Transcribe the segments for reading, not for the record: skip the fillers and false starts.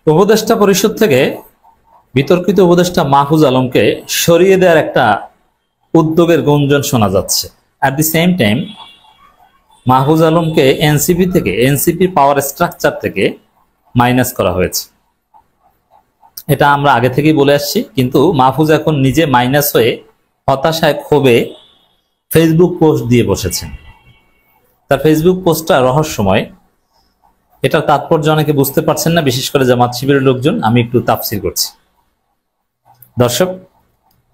উপদেষ্টা পরিষদ থেকে বিতর্কিত উপদেষ্টা মাহফুজ আলমকে সরিয়ে দেওয়ার একটা উদ্যোগের গুঞ্জন শোনা যাচ্ছে। At the same time Mahfuz আলমকে এনসিপি থেকে, এনসিপির পাওয়ার স্ট্রাকচার থেকে মাইনাস করা হয়েছে। এটা আমরা আগে থেকেই বলে আসছি, কিন্তু মাহফুজ এখন নিজে মাইনাস হয়ে হতাশায় ক্ষোভে ফেসবুক পোস্ট দিয়ে বসেছেন। তার ফেসবুক পোস্টটা রহস্যময়। এটার তাৎপর্য অনেকে বুঝতে পারছেন না, বিশেষ করে জামাত শিবিরের লোকজন। আমি একটু তাফসীর করছি। দর্শক,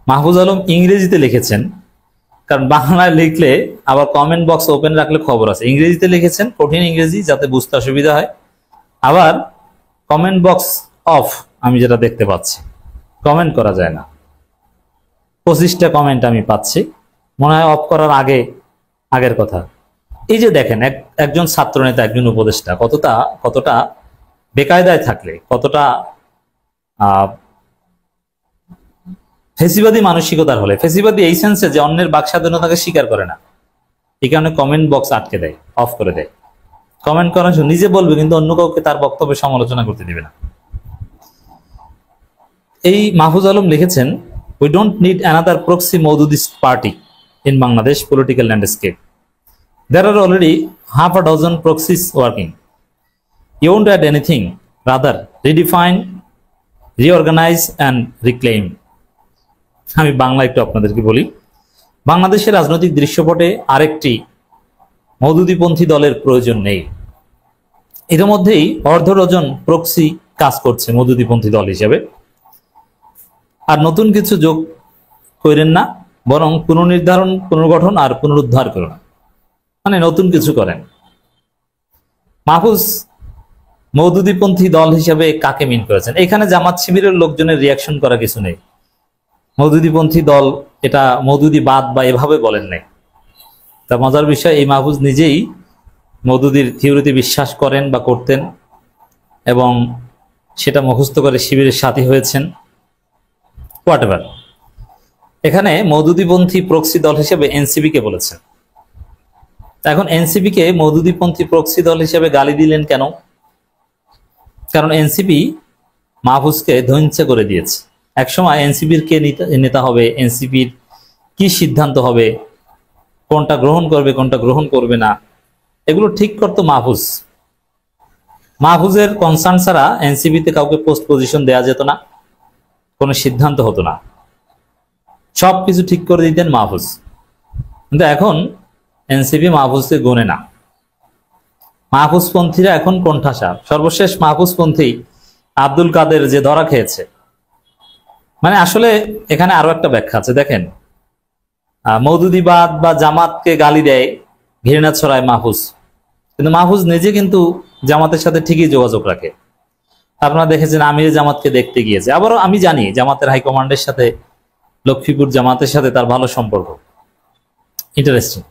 মাহফুজ আলম ইংরেজিতে লিখেছেন, কারণ বাংলায় লিখলে আবার কমেন্ট বক্স ওপেন রাখলে খবর আছে। ইংরেজিতে লিখেছেন, কঠিন ইংরেজি, যাতে বুঝতে অসুবিধা হয়। আবার কমেন্ট বক্স অফ, আমি যেটা দেখতে পাচ্ছি, কমেন্ট করা যায় না। 25টা কমেন্ট আমি পাচ্ছি, মনে হয় অফ করার আগের কথা। এই যে দেখেন, একজন ছাত্রনেতা, একজন উপদেষ্টা কতটা বেকায়দায় থাকলে, কতটা ফেসিবাদী মানসিকতার হলে, ফেসিবাদী এই সেন্সে যে অন্যের বাক স্বাধীনতাকে স্বীকার করে না, এই কারণে কমেন্ট বক্স আটকে দেয়, অফ করে দেয়। কমেন্ট করার জন্য নিজে বলবে, কিন্তু অন্য কাউকে তার বক্তব্যে সমালোচনা করতে দিবে না। এই মাহফুজ আলম লিখেছেন, we don't need another proxy Maududist party in Bangladesh political landscape. There are already half a dozen proxies working. You won't add anything, rather redefine, reorganize and reclaim. আমি বাংলা একটু আপনাদেরকে বলি। বাংলাদেশের রাজনৈতিক দৃশ্যপটে আরেকটি মওদুদিপন্থী দলের প্রয়োজন নেই। ইতিমধ্যেই অর্ধ ডজন প্রক্সি কাজ করছে মওদুদিপন্থী দল হিসেবে। আর নতুন কিছু যোগ করেন না, বরং পুনর্নির্ধারণ, পুনর্গঠন আর পুনরুদ্ধার করুন, মানে নতুন কিছু করেন। মাহফুজ মওদুদিপন্থী দল হিসেবে কাকে মিন করেছেন? এখানে জামাত শিবিরের লোকজনের রিয়াকশন করা কিছু নেই। মওদুদিপন্থী দল, এটা মওদুদিবাদ বা এভাবে বলেন নাই। তা মজার বিষয়, এই মাহফুজ নিজেই মওদুদির থিওরিতে বিশ্বাস করেন বা করতেন, এবং সেটা মুখস্থ করে শিবিরের সাথী হয়েছেন। হোয়াটএভার, এখানে মওদুদিপন্থী প্রক্সি দল হিসেবে এনসিপি কে বলেছেন। এখন এনসিপি কে মওদুদিপন্থী প্রক্সি দল হিসেবে গালি দিলেন কেন? কারণ এনসিপি মাহফুজকে ধ্বংস করে দিয়েছে। একসময় এনসিপির কে নেতা হবে, এনসিপির কি সিদ্ধান্ত হবে, কোনটা গ্রহণ করবে কোনটা গ্রহণ করবে না, এগুলো ঠিক করতো মাহফুজ। মাহফুজের কনসার্ন ছাড়া এনসিপিতে কাউকে পোস্ট পজিশন দেওয়া যেত না, কোনো সিদ্ধান্ত হতো না, সবকিছু ঠিক করে দিতেন মাহফুজ। কিন্তু এখন এনসিপি মাহফুজকে গোনে না। মাহফুজপন্থীরা এখন কোণঠাসা। সর্বশেষ মাহফুজপন্থী আব্দুল কাদের যে ধরা খেয়েছে, মানে আসলে এখানে আরো একটা ব্যাখ্যা আছে। দেখেন, মওদুদিবাদ বা জামাতকে গালি দেয়, ঘৃণা ছড়ায় মাহফুজ, কিন্তু মাহফুজ নিজে কিন্তু জামাতের সাথে ঠিকই যোগাযোগ রাখে। আপনারা দেখেছেন আমির জামাতকে দেখতে গিয়েছে। আবারও আমি জানি জামাতের হাইকমান্ডের সাথে, লক্ষ্মীপুর জামাতের সাথে তার ভালো সম্পর্ক, ইন্টারেস্টিং।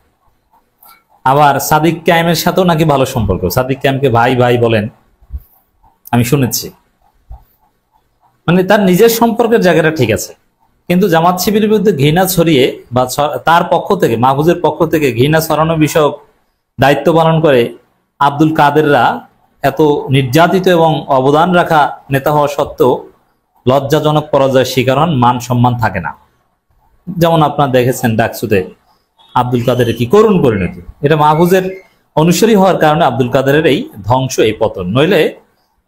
আবার সাদিক কায়েমের সাথেও নাকি ভালো সম্পর্ক, সাদিক কায়েমকে ভাই ভাই বলেন, আমি শুনেছি। মানে তার নিজের সম্পর্কের জায়গাটা ঠিক আছে, কিন্তু জামাত শিবিরের বিরুদ্ধে ঘৃণা ছড়িয়ে বা তার পক্ষ থেকে, মাহফুজের পক্ষ থেকে ঘৃণা ছড়ানো বিষয়ক দায়িত্ব পালন করে আব্দুল কাদেররা এত নির্যাতিত এবং অবদান রাখা নেতা হওয়া সত্ত্বেও লজ্জাজনক পরাজয়ের শিকার হন, মান সম্মান থাকে না। যেমন আপনারা দেখেছেন ডাকসুতে আব্দুল কাদেরের কি করুণ পরিণতি। এটা মাহফুজের অনুসারী হওয়ার কারণে আব্দুল কাদেরের এই ধ্বংস, এই পতন। নইলে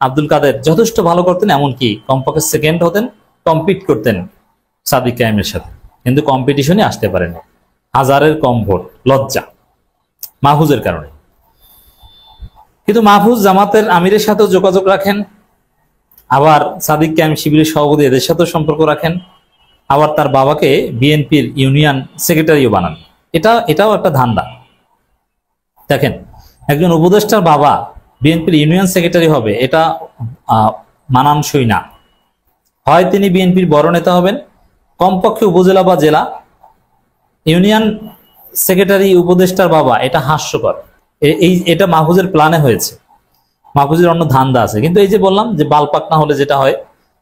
আব্দুল কাদের যথেষ্ট ভালো করতেন, এমনকি কমপক্ষে সেকেন্ড হতেন, কম্পিট করতেন সাদিক কায়েমের সাথে, কিন্তু কম্পিটিশনে আসতে পারেন, হাজারের কম ভোট, লজ্জা মাহফুজের কারণে। কিন্তু মাহফুজ জামাতের আমিরের সাথেও যোগাযোগ রাখেন, আবার সাদিক কায়েম শিবিরের সভাপতি এদের সাথেও সম্পর্ক রাখেন, আবার তার বাবাকে বিএনপির ইউনিয়ন সেক্রেটারিও বানান। এটাও একটা ধান্দা। দেখেন, একজন উপদেষ্টার বাবা বিএনপির ইউনিয়ন সেক্রেটারি হবে, এটা মানানসই না। হয় তিনি বিএনপির বড় নেতা হবেন, কমপক্ষে উপজেলা বা জেলা। ইউনিয়ন সেক্রেটারি উপদেষ্টার বাবা, এটা হাস্যকর। এটা মাহফুজের প্ল্যানে হয়েছে, মাহফুজের অন্য ধান্দা আছে। কিন্তু এই যে বললাম যে বালপাক না হলে যেটা হয়,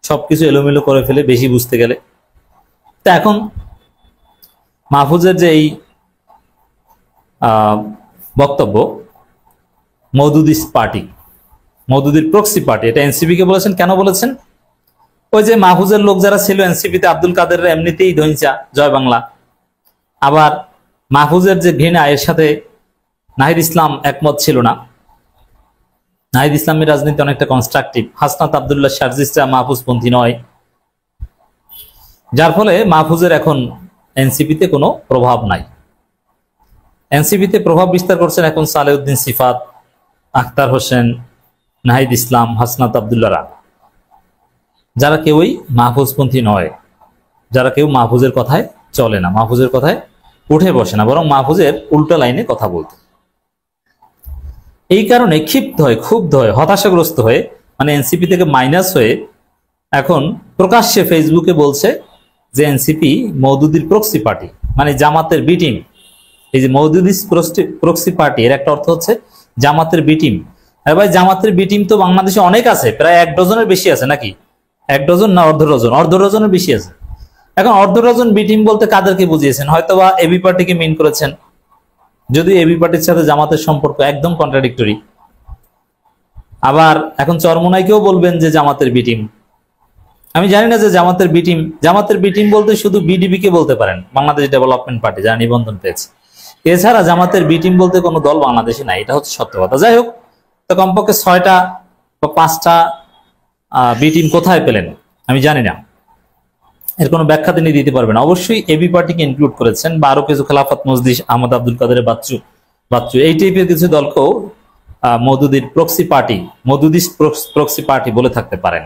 সবকিছু এলোমেলো করে ফেলে বেশি বুঝতে গেলে। তা এখন মাহফুজের যে এই বক্তব্য, মওদুদিস্ট পার্টি, মওদুদির প্রক্সি পার্টি, এটা এনসিপি কে বলেছেন। কেন বলেছেন? ওই যে মাহফুজের লোক যারা ছিল এনসিপিতে, আব্দুল কাদের এমনিতেই ধইঞ্চা জয় বাংলা, আবার মাহফুজের যে ঘৃণা, এর সাথে নাহিদ ইসলাম একমত ছিল না। নাহিদ ইসলামের রাজনীতি অনেকটা কনস্ট্রাকটিভ, হাসনাত আব্দুল্লাহ শারজিসরা মাহফুজপন্থী নয়, যার ফলে মাহফুজের এখন এনসিপিতে কোনো প্রভাব নাই। এনসিপিতে প্রভাব বিস্তার করছেন এখন সালেউদ্দিন সিফাত, আখতার হোসেন, নাহিদ ইসলাম, হাসনাত আব্দুল্লাহরা, যারা কেউই মাহফুজপন্থী নয়, যারা কেউ মাহফুজের কথায় চলে না, মাহফুজের কথায় উঠে বসে না, বরং মাহফুজের উল্টো লাইনে কথা বলতে। এই কারণে ক্ষিপ্ত হয়ে, ক্ষুব্ধ হয়ে, হতাশাগ্রস্ত হয়ে, মানে এনসিপি থেকে মাইনাস হয়ে এখন প্রকাশ্যে ফেসবুকে বলছে যে এনসিপি মওদুদির প্রক্সি পার্টি, মানে জামাতের বি টিম। এই যে মওদুদি প্রক্সি পার্টি, এর একটা অর্থ হচ্ছে জামাতের বি টিম। আর ভাই, জামাতের বি টিম তো বাংলাদেশে অনেক আছে, প্রায় 1 ডজনের বেশি আছে নাকি? 1 ডজন না অর্ধ ডজন? অর্ধ ডজনের বেশি আছে। এখন অর্ধ ডজন বি টিম বলতে কাদেরকে বুঝিয়েছেন? হয়তোবা এবি পার্টিকে মিন করেছেন, যদিও এবি পার্টির সাথে জামাতের সম্পর্ক একদম কন্ট্রাডিক্টরি। আবার এখন চরমোনাইকেও বলবেন যে জামাতের বি টিম। আমি জানি না যে জামাতের বি টিম বলতে শুধু বিডিবি কে বলতে পারেন, বাংলাদেশ ডেভেলপমেন্ট পার্টি, যারা নিবন্ধন পেয়েছে। এছাড়া জামাতের বি টিম বলতে কোনো দল বাংলাদেশে নাই, এটা হচ্ছে সত্য কথা। যাই হোক, তো কমপক্ষে 6টা বা 5টা বি টিম কোথায় পেলেন আমি জানি না, এর কোনো ব্যাখ্যা তিনি দিতে পারবেন। অবশ্যই এবি পার্টিকে ইনক্লুড করেছেন, বা আরো কিছু খেলাফত মজলিস, আহমদ আব্দুল কাদেরের বাচ্চু এই টাইপের কিছু দলকেও মওদুদির প্রক্সি পার্টি, মওদুদিস প্রক্সি পার্টি বলে থাকতে পারেন।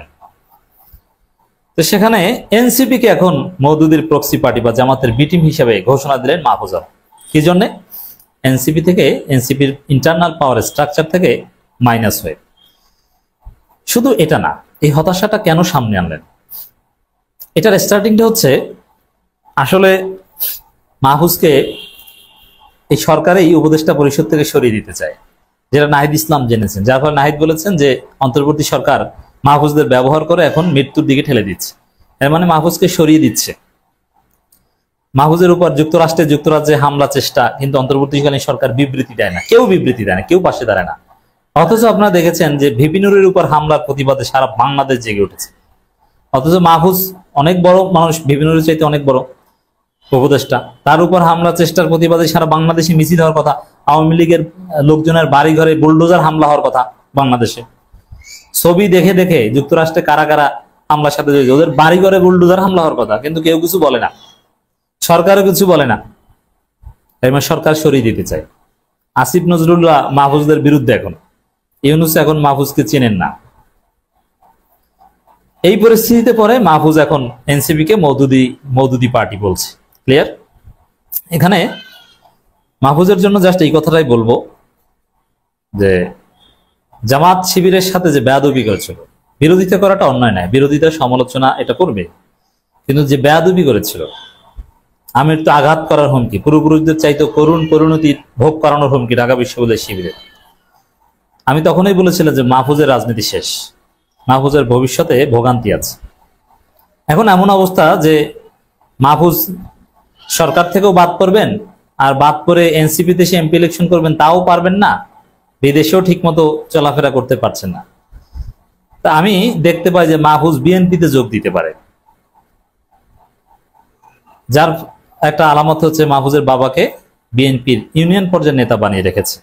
তো সেখানে এনসিপি কে এখন মওদুদির প্রক্সি পার্টি বা জামাতের বি টিম হিসেবে ঘোষণা দিলেন মাহফুজ। কি জন্য? এনসিপি থেকে, এনসিপির ইন্টারনাল পাওয়ার স্ট্রাকচার থেকে মাইনাস হয়ে। শুধু এটা না, এই হতাশাটা কেন সামনে আনলেন? এটার স্টার্টিংটা হচ্ছে, আসলে মাহফুজকে এই সরকারই উপদেষ্টা পরিষদ থেকে সরিয়ে দিতে চায়, যেটা নাহিদ ইসলাম জেনেছেন। যার ফলে নাহিদ বলেছেন যে অন্তর্বর্তী সরকার মাহফুজদের ব্যবহার করে এখন মৃত্যুর দিকে ঠেলে দিচ্ছে, এর মানে মাহফুজকে সরিয়ে দিচ্ছে। মাহফুজের উপর যুক্তরাজ্যে হামলা চেষ্টা, কিন্তু অন্তর্বর্তীকালীন সরকার বিবৃতি দেয় না, কেউ বিবৃতি দেয় না, কেউ পাশে দাঁড়ায় না। অথচ আপনারা দেখেছেন যে ভিপি নুরের উপর হামলার প্রতিবাদে সারা বাংলাদেশ জেগে উঠেছে, অথচ মাহফুজ অনেক বড় মানুষ, ভিপি নুরের চাইতে অনেক বড় উপদেষ্টা, তার উপর হামলা চেষ্টার প্রতিবাদে সারা বাংলাদেশে মিছিল হওয়ার কথা। আওয়ামী লীগের লোকজনের বাড়ি ঘরে বুলডোজার হামলা হওয়ার কথা বাংলাদেশে। ছবি দেখে দেখে যুক্তরাষ্ট্রে কারা কারা হামলার সাথে জড়িত, ওদের বাড়ি ঘরে বুলডোজার হামলা হওয়ার কথা, কিন্তু কেউ কিছু বলে না, সরকারও কিছু বলে না। এবার সরকার সরিয়ে দিতে চায়। আসিফ নজরুল্লাহ মাহফুজদের বিরুদ্ধে এখন, ইউনূস এখন মাহফুজকে চেনেন না। এই পরিস্থিতিতে পরে মাহফুজ এখন এনসিপি কে মওদুদি পার্টি বলছে। ক্লিয়ার? এখানে মাহফুজের জন্য জাস্ট এই কথাটাই বলবো যে জামাত শিবিরের সাথে যে বেয়াদবি করেছিল, বিরোধিতা করাটা অন্যায় নয়, বিরোধিতা সমালোচনা এটা করবে, কিন্তু যে বেয়াদবি করেছিল, আমির তো আঘাত করার হুমকি, পূর্বপুরুষদের চাইতে করুণ পরিণতি ভোগ করানোর হুমকি ঢাকা বিশ্ববিদ্যালয় শিবিরে। আমি তখনই বলেছিলাম যে মাহফুজের রাজনীতি শেষ, মাহফুজের ভবিষ্যতে ভোগান্তি আছে। এখন এমন অবস্থা যে মাহফুজ সরকার থেকেও বাদ করবেন, আর বাদ করে এনসিপিতে সে এমপি ইলেকশন করবেন তাও পারবেন না, বিদেশেও ঠিক মতো চলাফেরা করতে পারছেন না। তা আমি দেখতে পাই যে মাহফুজ বিএনপিতে যোগ দিতে পারে, যার একটা আলামত হচ্ছে মাহফুজের বাবাকে বিএনপির ইউনিয়ন পর্যায়ের নেতা বানিয়ে রেখেছে।